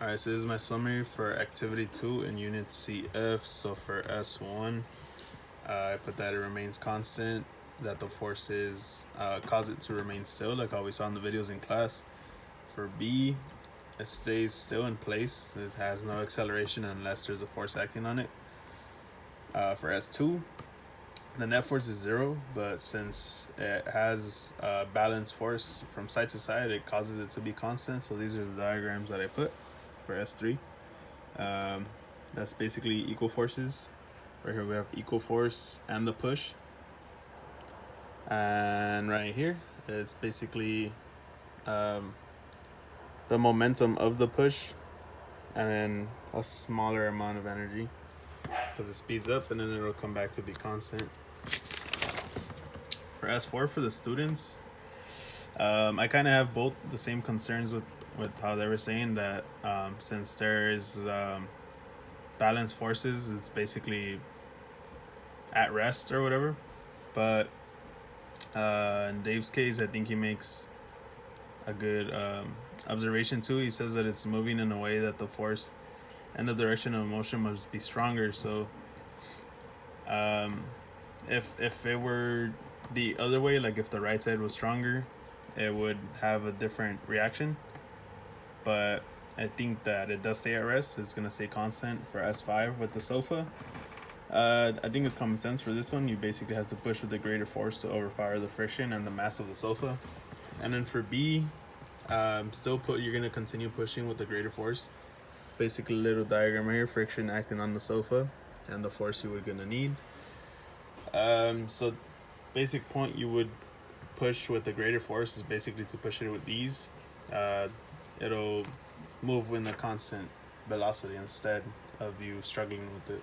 Alright, so this is my summary for activity 2 in unit CF. So for S1, I put that it remains constant, that the forces cause it to remain still, like how we saw in the videos in class. For B, it stays still in place. It has no acceleration unless there's a force acting on it. For S2, the net force is 0, but since it has balanced force from side to side, it causes it to be constant. So these are the diagrams that I put for S3. That's basically equal forces. Right here we have equal force and the push. And right here, it's basically the momentum of the push and then a smaller amount of energy because it speeds up and then it'll come back to be constant. For S4 for the students, I kind of have both the same concerns with how they were saying that since there is balanced forces, it's basically at rest or whatever. But in Dave's case, I think he makes a good observation too. He says that it's moving in a way that the force and the direction of motion must be stronger. So if it were the other way, like if the right side was stronger, it would have a different reaction. But I think that it does stay at rest. It's gonna stay constant for S5 with the sofa. I think it's common sense for this one. You basically have to push with the greater force to overpower the friction and the mass of the sofa. And then for B, you're gonna continue pushing with the greater force. Basically, little diagram right here: friction acting on the sofa, and the force you were gonna need. So basic point, you would push with the greater force is basically to push it with ease. It'll move in a constant velocity instead of you struggling with it.